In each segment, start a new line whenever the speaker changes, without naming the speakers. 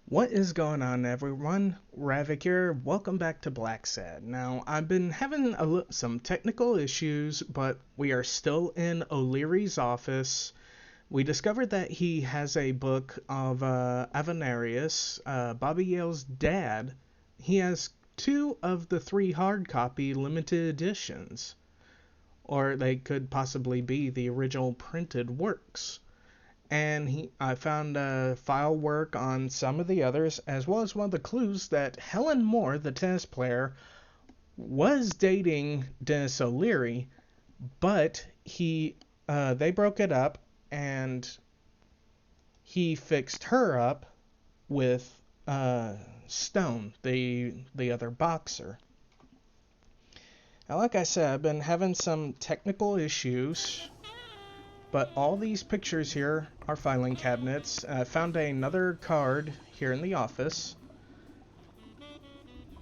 What is going on, everyone? Ravik here. Welcome back to Blacksad. Now, I've been having some technical issues, but we are still in O'Leary's office. We discovered that he has a book of Avenarius, Bobby Yale's dad. He has two of the three hard copy limited editions, or they could possibly be the original printed works. And I found file work on some of the others, as well as one of the clues that Helen Moore, the tennis player, was dating Dennis O'Leary, but they broke it up, and he fixed her up with Stone, the other boxer. Now, like I said, I've been having some technical issues. But all these pictures here are filing cabinets. I found another card here in the office.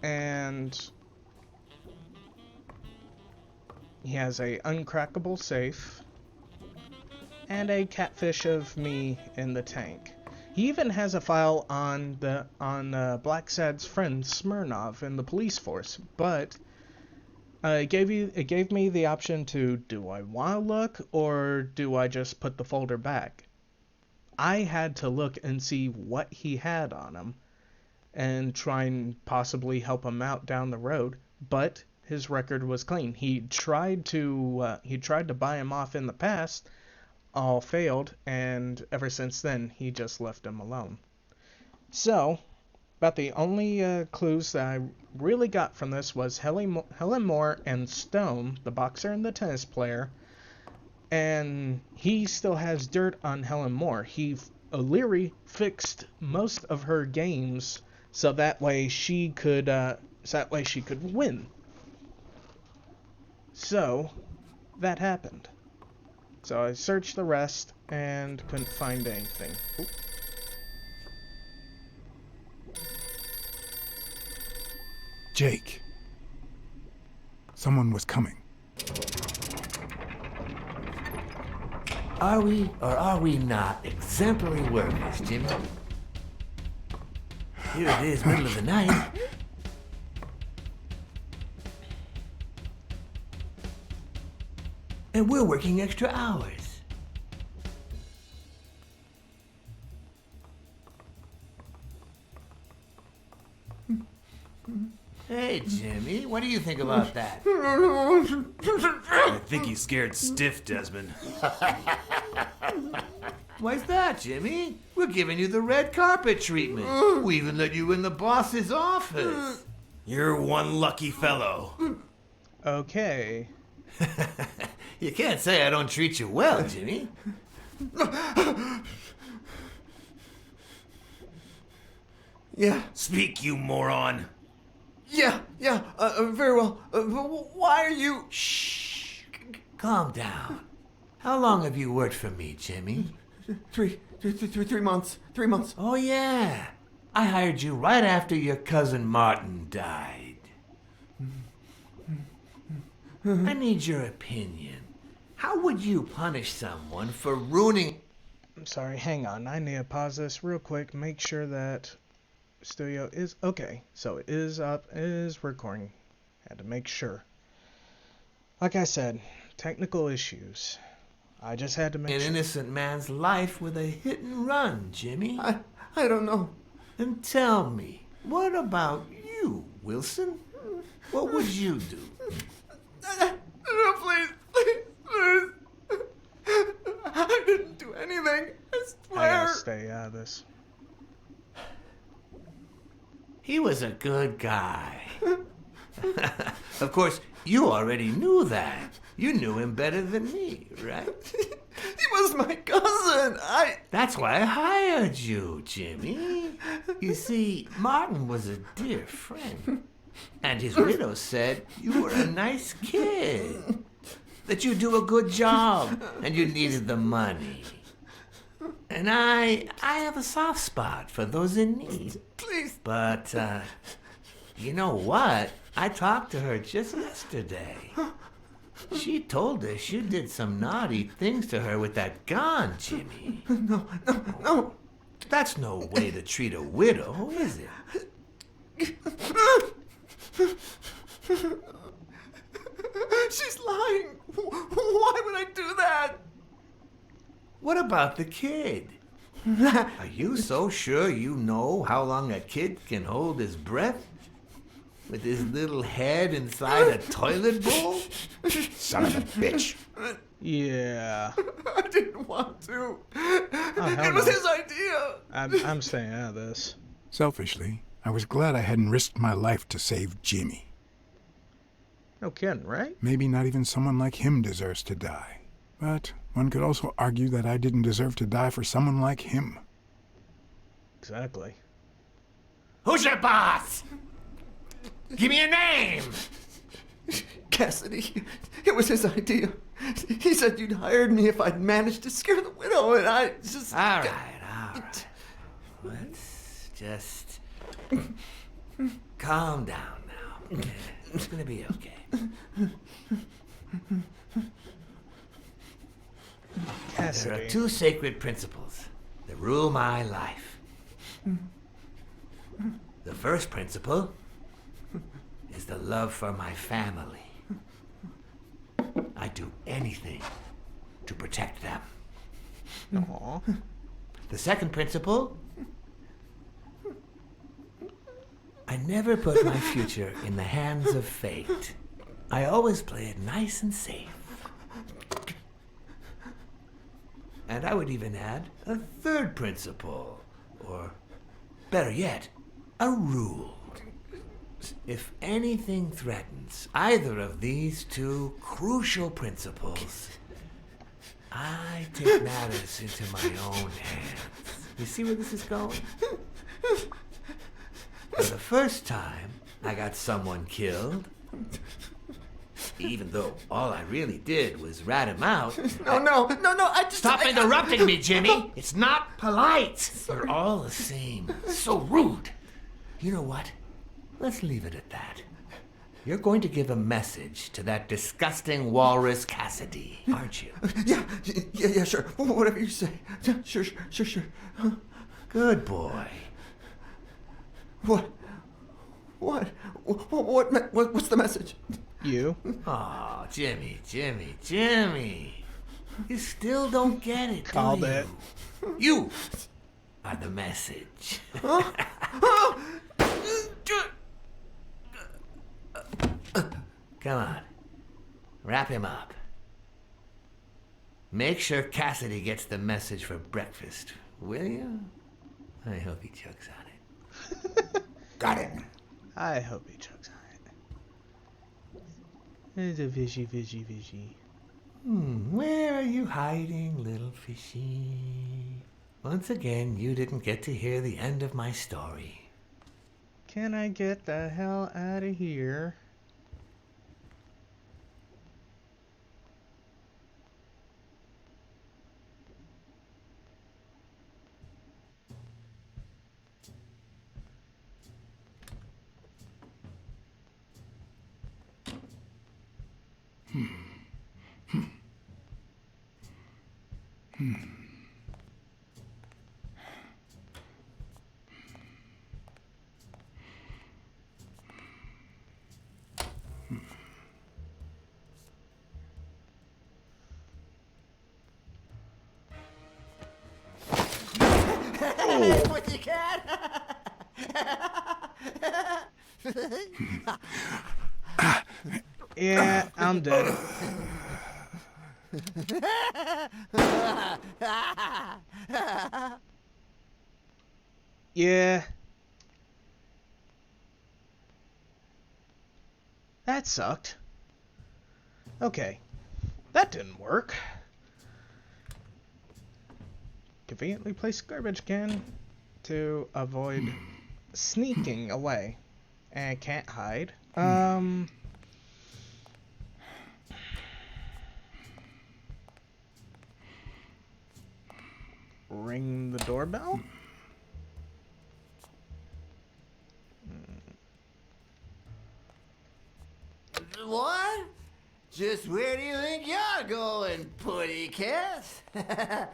And he has a uncrackable safe. And a catfish of me in the tank. He even has a file on Blacksad's friend Smirnov in the police force. But it gave me the option to, do I want to look or do I just put the folder back? I had to look and see what he had on him and try and possibly help him out down the road, but his record was clean. He tried to buy him off in the past, all failed, and ever since then he just left him alone. So, about the only clues that I really got from this was Helen Moore and Stone, the boxer and the tennis player. And he still has dirt on Helen Moore. O'Leary fixed most of her games so that way she could win. So that happened. So I searched the rest and couldn't find anything. Oop.
Jake. Someone was coming.
Are we or are we not exemplary workers, Jimmy? Here it is, middle of the night. And we're working extra hours. Hey, Jimmy, what do you think about that?
I think he's scared stiff, Desmond.
Why's that, Jimmy? We're giving you the red carpet treatment. We even let you in the boss's office.
You're one lucky fellow.
Okay.
You can't say I don't treat you well, Jimmy.
Yeah,
Speak, you moron.
very well. Why are you...
Shh. Calm down. How long have you worked for me, Jimmy?
3 months. 3 months.
Oh, yeah. I hired you right after your cousin Martin died. I need your opinion. How would you punish someone for ruining...
I'm sorry, hang on. I need to pause this real quick. Make sure that studio is okay. So it is up, it is recording. Had to make sure. Like I said, technical issues. I just had to make
an
sure.
innocent man's life with a hit and run, Jimmy?
I don't know.
And tell me, what about you, Wilson? What would you do?
No, please. I didn't do anything. I
I
swear.
gotta stay out of this.
He was a good guy. Of course, you already knew that. You knew him better than me, right?
He was my cousin.
That's why I hired you, Jimmy. You see, Martin was a dear friend. And his widow said you were a nice kid. That you do a good job and you needed the money. And I have a soft spot for those in need.
Please.
But, you know what? I talked to her just yesterday. She told us you did some naughty things to her with that gun, Jimmy.
No.
That's no way to treat a widow, is it?
She's lying. Why would I do that?
What about the kid? Are you so sure you know how long a kid can hold his breath? With his little head inside a toilet bowl?
Son of a bitch.
Yeah.
I didn't want to.
hell
It was
no.
his idea.
I'm staying out of this.
Selfishly, I was glad I hadn't risked my life to save Jimmy.
No kidding, right?
Maybe not even someone like him deserves to die. But one could also argue that I didn't deserve to die for someone like him.
Exactly.
Who's your boss? Give me a name!
Cassidy, it was his idea. He said you'd hired me if I'd managed to scare the widow, and I just...
All right. Let's just calm down now. It's gonna be okay. There are
Cassidy.
two sacred principles that rule my life. The first principle is the love for my family. I do anything to protect them.
Aw.
The second principle, I never put my future in the hands of fate. I always play it nice and safe. And I would even add a third principle, or better yet, a rule. If anything threatens either of these two crucial principles, I take matters into my own hands. You see where this is going? For the first time, I got someone killed. Even though all I really did was rat him out.
No, I just...
Stop interrupting me, Jimmy! It's not polite! You're all the same. So rude. You know what? Let's leave it at that. You're going to give a message to that disgusting walrus Cassidy, aren't you?
Yeah, sure. Whatever you say. Yeah, sure.
Good boy.
What's the message?
You?
Oh, Jimmy. You still don't get it,
Called
do you?
it.
You are the message. Come on. Wrap him up. Make sure Cassidy gets the message for breakfast, will you? I hope he chokes on it.
Got it.
I hope he chokes on it. It's a fishy.
Where are you hiding, little fishy? Once again, you didn't get to hear the end of my story.
Can I get the hell out of here? Yeah, I'm dead. Yeah. That sucked. Okay. That didn't work. Conveniently place garbage can to avoid sneaking away. And can't hide. Ring the doorbell?
What? Just where do you think you're going, putty cat?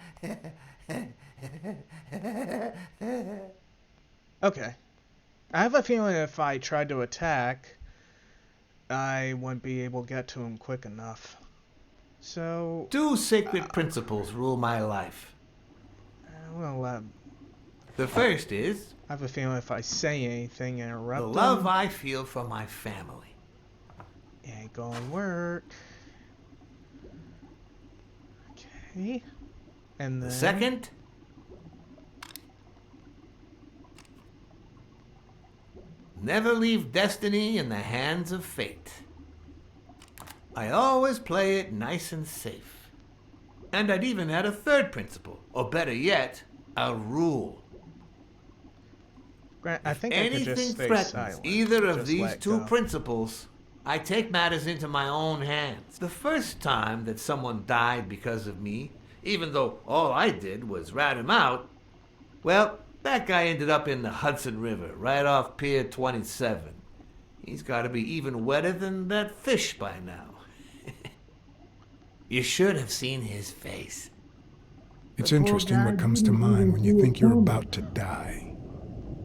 Okay. I have a feeling if I tried to attack, I wouldn't be able to get to him quick enough. So,
Two sacred principles rule my life.
well,
The first is
I have a feeling if I say anything,
the
interrupt
love
him,
I feel for my family.
it ain't gonna work. Okay. And
The
then...
second, never leave destiny in the hands of fate. I always play it nice and safe. And I'd even add a third principle, or better yet, a rule.
Grant, I
If
think I could just
anything
stay
threatens
silent.
either of
Just
these
let
two
go.
principles, I take matters into my own hands. The first time that someone died because of me, even though all I did was rat him out, well, that guy ended up in the Hudson River, right off Pier 27. He's got to be even wetter than that fish by now. You should have seen his face.
It's interesting what comes to mind when you think you're about to die.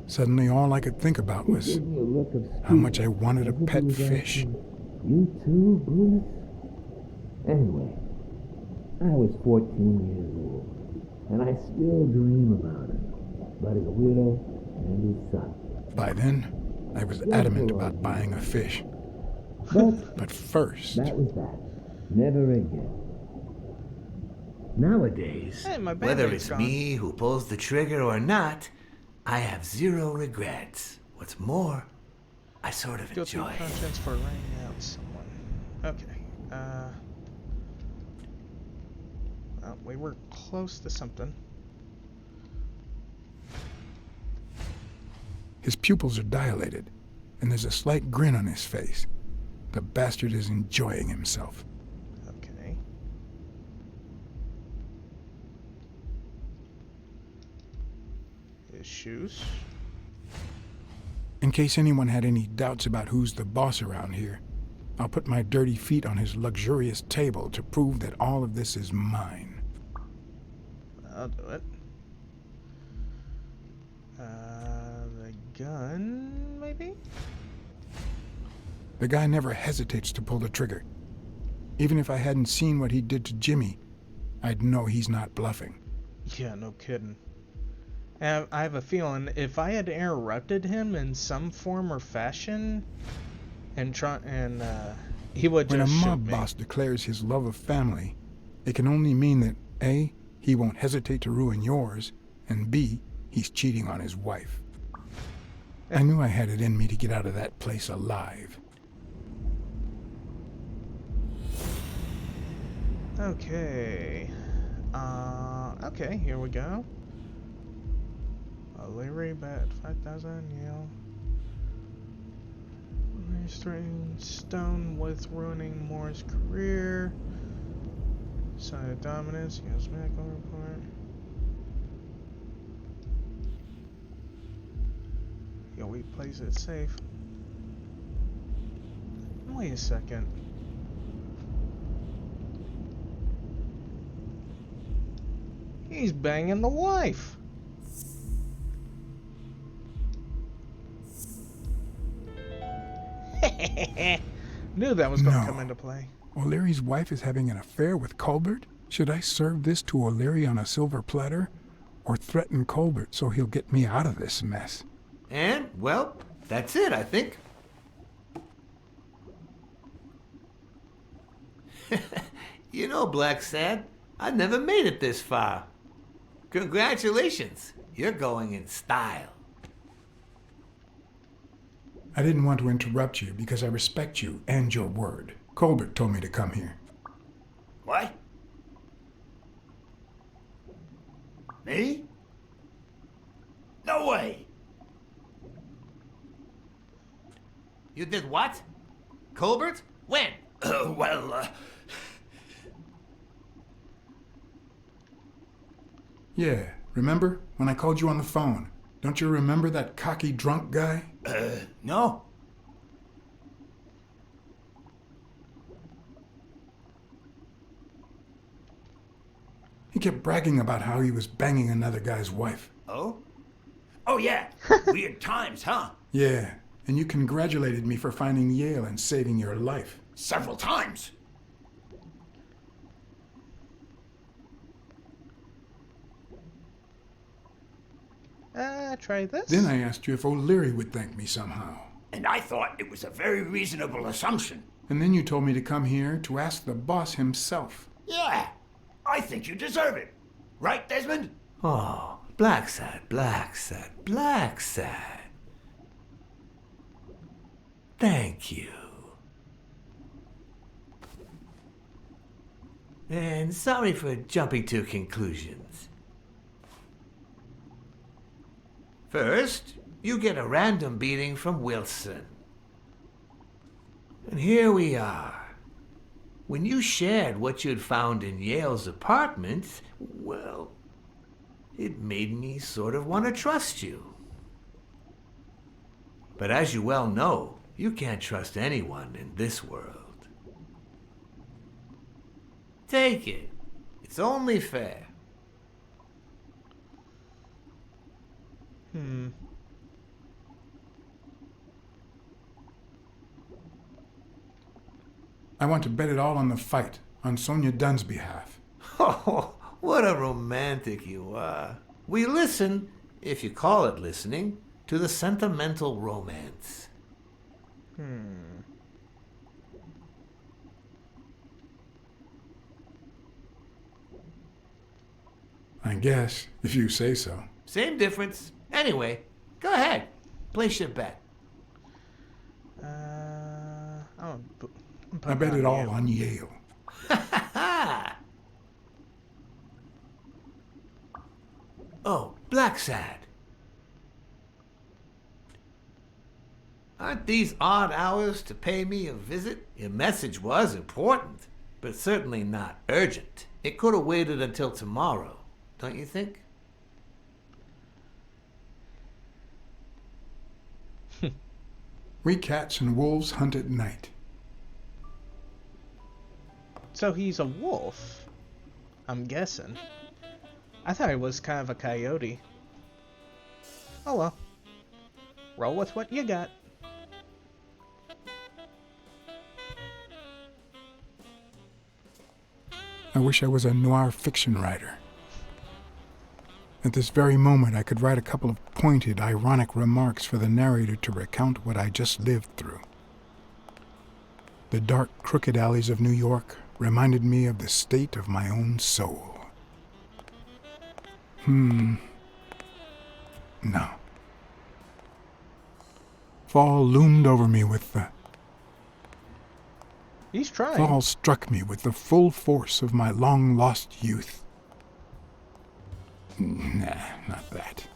Suddenly, all I could think about was how much I wanted a pet fish.
You too, Bruce? Anyway, I was 14 years old, and I still dream about him, about his widow and his son.
By then, I was adamant about buying a fish. But first,
That was that. Never again. Nowadays,
Hey, my
Whether
bandmate's
it's
gone.
me who pulls the trigger or not, I have zero regrets. What's more, I sort of
Guilty
enjoy it.
conscience for writing out someone. Okay. Well, we were close to something.
his pupils are dilated, and there's a slight grin on his face. The bastard is enjoying himself.
Okay. His shoes.
In case anyone had any doubts about who's the boss around here, I'll put my dirty feet on his luxurious table to prove that all of this is mine.
I'll do it. The gun, maybe?
The guy never hesitates to pull the trigger. Even if I hadn't seen what he did to Jimmy, I'd know he's not bluffing.
Yeah, no kidding. And I have a feeling if I had interrupted him in some form or fashion, he would
When a
just shoot
mob
me.
boss declares his love of family, it can only mean that A, he won't hesitate to ruin yours, and B, he's cheating on his wife. I knew I had it in me to get out of that place alive.
Okay. Okay, here we go. O'Leary bet 5,000, Yale. Threatening Stone with ruining Moore's career. Sign of dominance, Yale's medical report. Yo, we plays it safe. Wait a second. He's banging the wife. Knew that was going to
No.
come into play.
O'Leary's wife is having an affair with Colbert? Should I serve this to O'Leary on a silver platter? Or threaten Colbert so he'll get me out of this mess?
And, well, that's it, I think. You know, Blacksad, I never made it this far. Congratulations, you're going in style.
I didn't want to interrupt you because I respect you and your word. Colbert told me to come here.
What? Me? No way! You did what? Colbert? When?
Yeah, remember when I called you on the phone? Don't you remember that cocky drunk guy?
No.
He kept bragging about how he was banging another guy's wife.
Oh? Oh, yeah. Weird times, huh?
Yeah, and you congratulated me for finding Yale and saving your life.
Several times.
Try this.
Then I asked you if O'Leary would thank me somehow.
And I thought it was a very reasonable assumption.
And then you told me to come here to ask the boss himself.
Yeah, I think you deserve it. Right, Desmond?
Oh, Blacksad, Blacksad, Blacksad. Thank you. And sorry for jumping to conclusions. First, you get a random beating from Wilson. And here we are. When you shared what you'd found in Yale's apartment, well, it made me sort of want to trust you. But as you well know, you can't trust anyone in this world. Take it. It's only fair.
I want to bet it all on the fight, on Sonia Dunn's behalf.
Oh, what a romantic you are. We listen, if you call it listening, to the sentimental romance.
I guess, if you say so.
Same difference. Anyway, go ahead. Place your bet.
I bet it all on Yale.
Oh, Blacksad. Aren't these odd hours to pay me a visit? Your message was important, but certainly not urgent. It could have waited until tomorrow, don't you think?
We cats and wolves hunt at night.
So he's a wolf, I'm guessing. I thought he was kind of a coyote. Oh well. Roll with what you got.
I wish I was a noir fiction writer. At this very moment, I could write a couple of pointed, ironic remarks for the narrator to recount what I just lived through. The dark, crooked alleys of New York reminded me of the state of my own soul. No. Fall loomed over me with the...
He's trying.
Fall struck me with the full force of my long-lost youth. Nah, not that.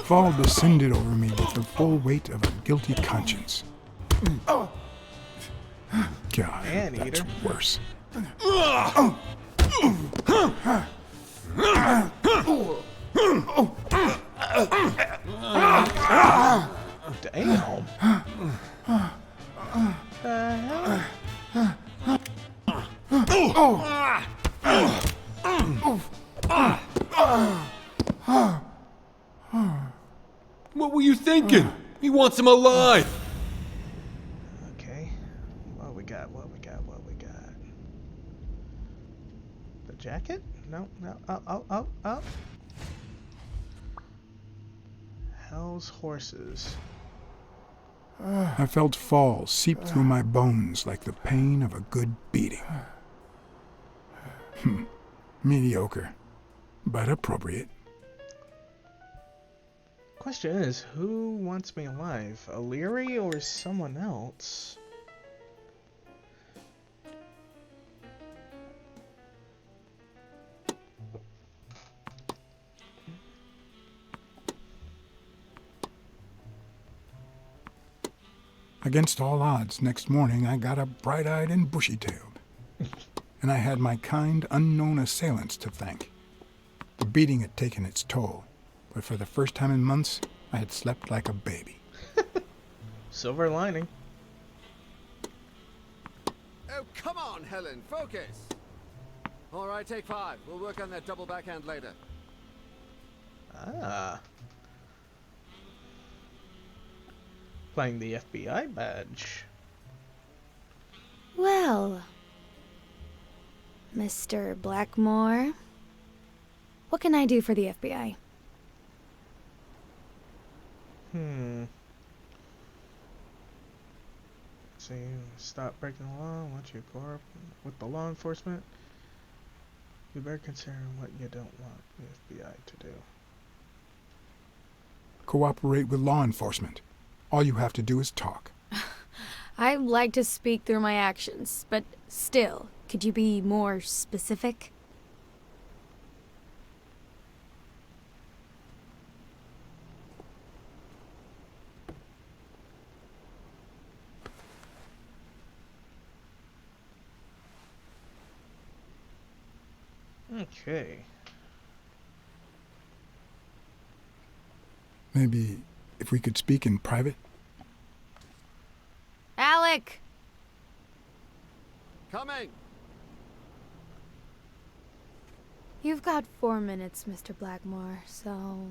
Fall descended over me with the full weight of a guilty conscience. God,
Anteater.
that's worse.
Damn.
What were you thinking? He wants him alive.
Okay. What we got? The jacket? No. Oh. Hell's horses.
I felt fall seep through my bones like the pain of a good beating. Mediocre, but appropriate.
Question is, who wants me alive? O'Leary or someone else?
Against all odds, next morning I got up bright-eyed and bushy-tailed. And I had my kind, unknown assailants to thank. The beating had taken its toll, but for the first time in months, I had slept like a baby.
Silver lining.
Oh, come on, Helen, focus.
All right, take 5. We'll work on that double backhand later.
Ah. Playing the FBI badge.
Well, Mr. Blackmore, what can I do for the FBI?
See, stop breaking the law once you cooperate with the law enforcement. You better consider what you don't want the FBI to do.
Cooperate with law enforcement. All you have to do is talk.
I like to speak through my actions, but still, could you be more specific?
Okay.
Maybe if we could speak in private?
Alec!
Coming!
You've got 4 minutes, Mr. Blackmore, so...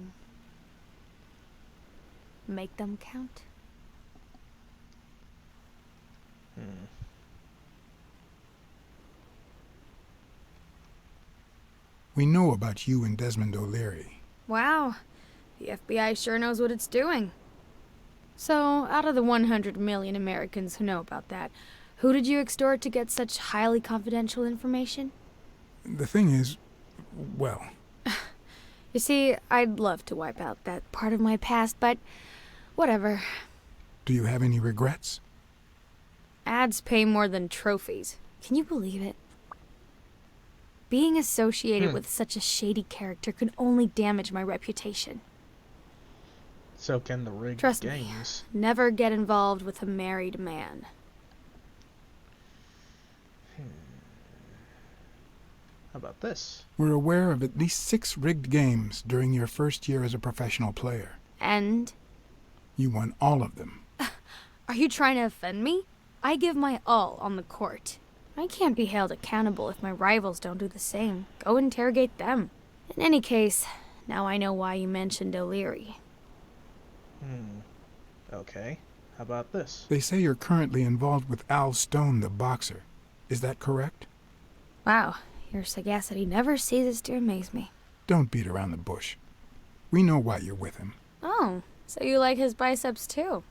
make them count.
We know about you and Desmond O'Leary.
Wow, the FBI sure knows what it's doing. So, out of the 100 million Americans who know about that, who did you extort to get such highly confidential information?
The thing is, well,
You see, I'd love to wipe out that part of my past, but whatever.
do you have any regrets?
Ads pay more than trophies. Can you believe it? Being associated with such a shady character could only damage my reputation.
So can the rigged
Trust me,
games.
never get involved with a married man.
How about this?
We're aware of at least 6 rigged games during your first year as a professional player.
And?
You won all of them.
Are you trying to offend me? I give my all on the court. I can't be held accountable if my rivals don't do the same. Go interrogate them. In any case, now I know why you mentioned O'Leary.
Okay. How about this?
They say you're currently involved with Al Stone, the boxer. Is that correct?
Wow, your sagacity never ceases to amaze me.
Don't beat around the bush. We know why you're with him.
Oh, so you like his biceps too?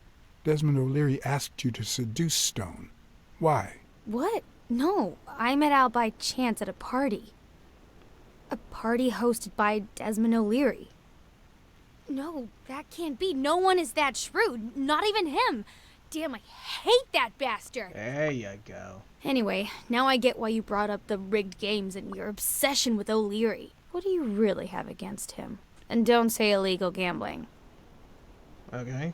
Desmond O'Leary asked you to seduce Stone. Why?
What? No, I met Al by chance at a party. A party hosted by Desmond O'Leary. No, that can't be. No one is that shrewd. Not even him. Damn, I hate that bastard.
There you go.
Anyway, now I get why you brought up the rigged games and your obsession with O'Leary. What do you really have against him? And don't say illegal gambling.
Okay.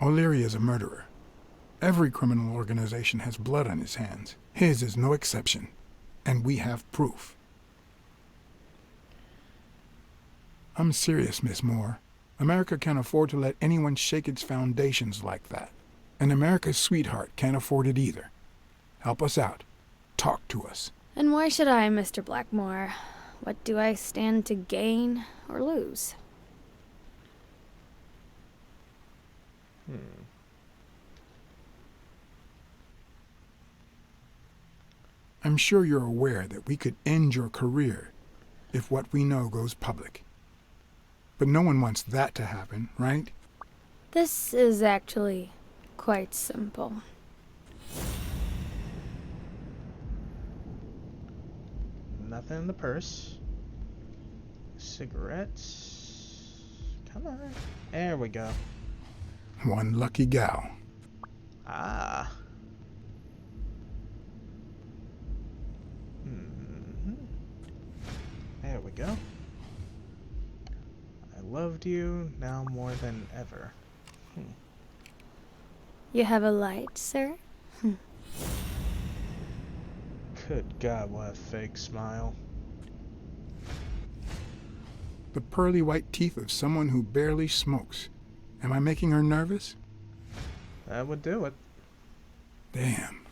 O'Leary is a murderer. Every criminal organization has blood on his hands. His is no exception. And we have proof. I'm serious, Miss Moore. America can't afford to let anyone shake its foundations like that. And America's sweetheart can't afford it either. Help us out. Talk to us.
And why should I, Mr. Blackmore? What do I stand to gain or lose?
I'm sure you're aware that we could end your career if what we know goes public. But no one wants that to happen, right?
This is actually quite simple.
Nothing in the purse. Cigarettes. Come on. There we go.
One lucky gal.
Ah. There we go. I loved you now more than ever.
You have a light, sir?
Good God, what a fake smile.
The pearly white teeth of someone who barely smokes. Am I making her nervous?
That would do it.
Damn.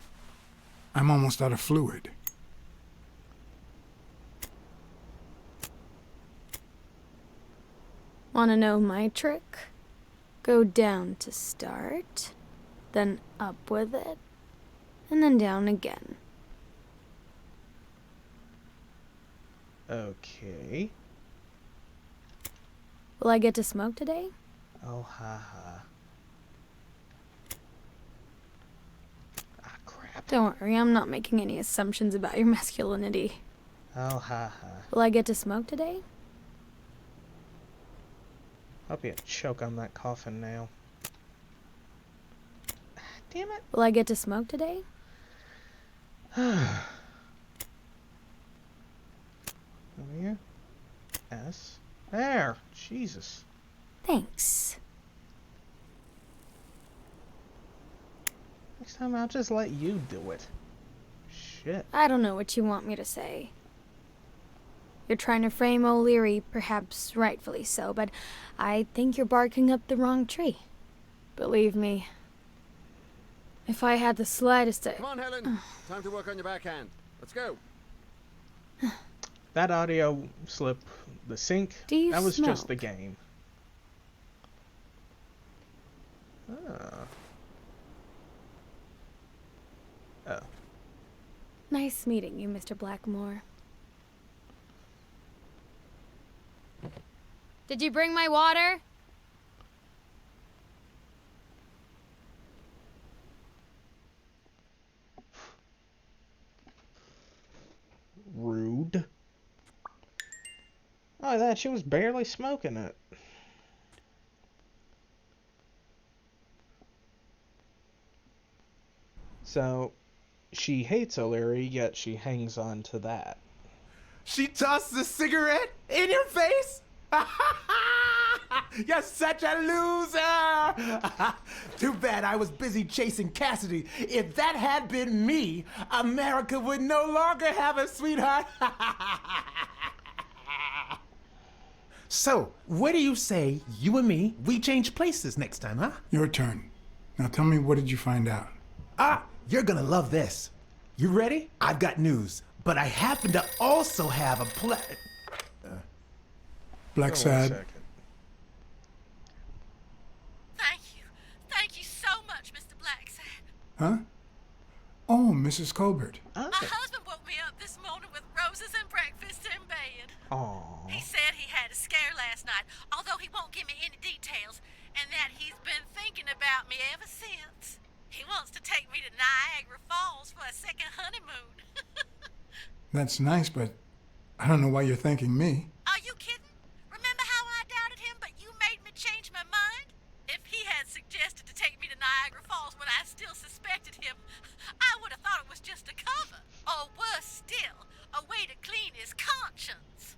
I'm almost out of fluid.
Wanna know my trick? Go down to start, then up with it, and then down again.
Okay.
Will I get to smoke today?
Oh, haha. Ah, crap.
Don't worry, I'm not making any assumptions about your masculinity.
Oh, haha.
Will I get to smoke today?
Hope you choke on that coffin nail. Ah, damn it.
Will I get to smoke today?
Over here. S. There. Jesus.
Thanks.
Next time I'll just let you do it. Shit.
I don't know what you want me to say. You're trying to frame O'Leary, perhaps rightfully so, but I think you're barking up the wrong tree. Believe me, if I had the slightest...
Come on, Helen. Time to work on your backhand. Let's go.
That audio slip, the sync,
Do you
that was just
smoke?
the game. Oh. Oh.
Nice meeting you, Mr. Blackmore. Did you bring my water?
Rude. Oh, that she was barely smoking it. So, she hates O'Leary, yet she hangs on to that.
She tossed the cigarette in your face? You're such a loser! Too bad I was busy chasing Cassidy. If that had been me, America would no longer have a sweetheart. So, what do you say, you and me, we change places next time, huh?
Your turn. Now tell me, what did you find out?
Ah, you're gonna love this. You ready? I've got news, but I happen to also have a
Blacksad.
Thank you so much, Mr. Blacksad.
Huh? Oh, Mrs. Colbert.
Oh.
My husband woke me up this morning with roses and breakfast in bed.
Aww.
He said he had a scare last night, although he won't give me any details, and that he's been thinking about me ever since. He wants to take me to Niagara Falls for a second honeymoon.
That's nice, but I don't know why you're thanking me.
Are you kidding? Remember how I doubted him, but you made me change my mind? If he had suggested to take me to Niagara Falls when I still suspected him, I would have thought it was just a cover. Or worse still, a way to clean his conscience.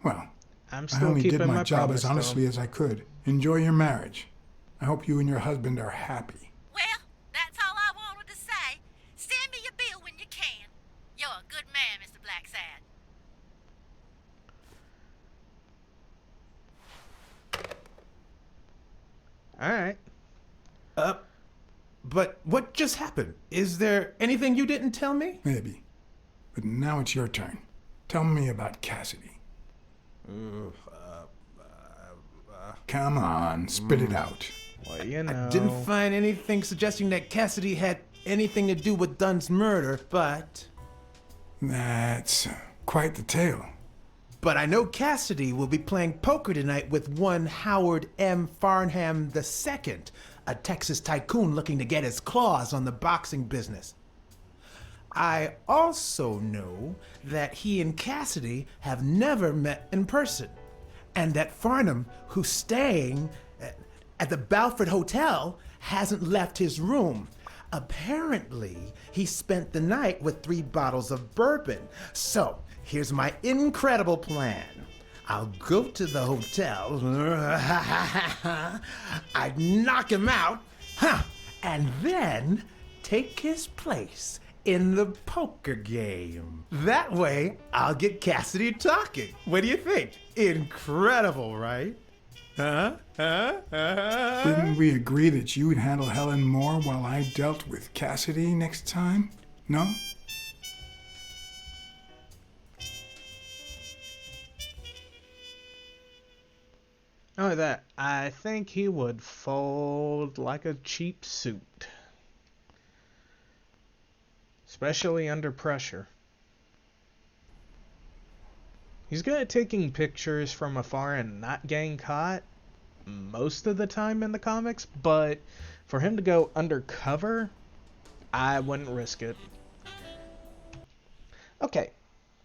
Well,
I'm
I
still
only
keeping
did my
my
job
promise,
as honestly
though.
as I could. Enjoy your marriage. I hope you and your husband are happy.
Well, that's all I wanted to say. Send me your bill when you can. You're a good man, Mr. Blacksad.
Alright.
But what just happened? Is there anything you didn't tell me?
Maybe. But now it's your turn. Tell me about Cassidy. Come on, spit it out.
Well, you know.
I didn't find anything suggesting that Cassidy had anything to do with Dunn's murder, but
That's quite the tale.
I know Cassidy will be playing poker tonight with one Howard M. Farnham II, a Texas tycoon looking to get his claws on the boxing business. I also know that he and Cassidy have never met in person, and that Farnham, who's staying at the Balford Hotel, hasn't left his room. Apparently, he spent the night with 3 bottles of bourbon. So, here's my incredible plan. I'll go to the hotel, I'd knock him out, and then take his place in the poker game. That way, I'll get Cassidy talking. What do you think? Incredible, right?
Didn't we agree that you would handle Helen more while I dealt with Cassidy next time? No?
Oh, that. I think he would fold like a cheap suit. Especially under pressure. He's good at taking pictures from afar and not getting caught most of the time in the comics, but for him to go undercover, I wouldn't risk it. Okay,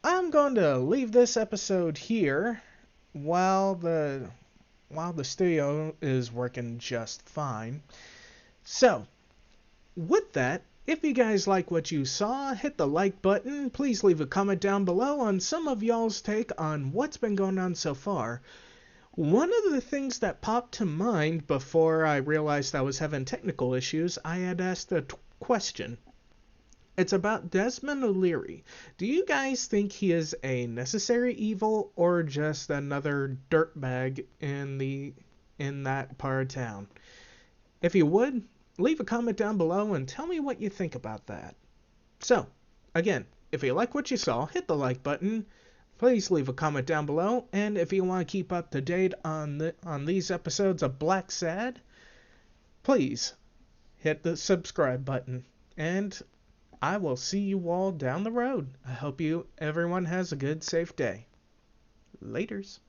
I'm going to leave this episode here while the studio is working just fine. So, with that, if you guys like what you saw, hit the like button. Please leave a comment down below on some of y'all's take on what's been going on so far. One of the things that popped to mind before I realized I was having technical issues, I had asked a question. It's about Desmond O'Leary. Do you guys think he is a necessary evil or just another dirtbag in that part of town? If you would, leave a comment down below and tell me what you think about that. So, again, if you like what you saw, hit the like button. Please leave a comment down below, and if you want to keep up to date on these episodes of Blacksad, please hit the subscribe button. And I will see you all down the road. I hope everyone has a good, safe day. Laters.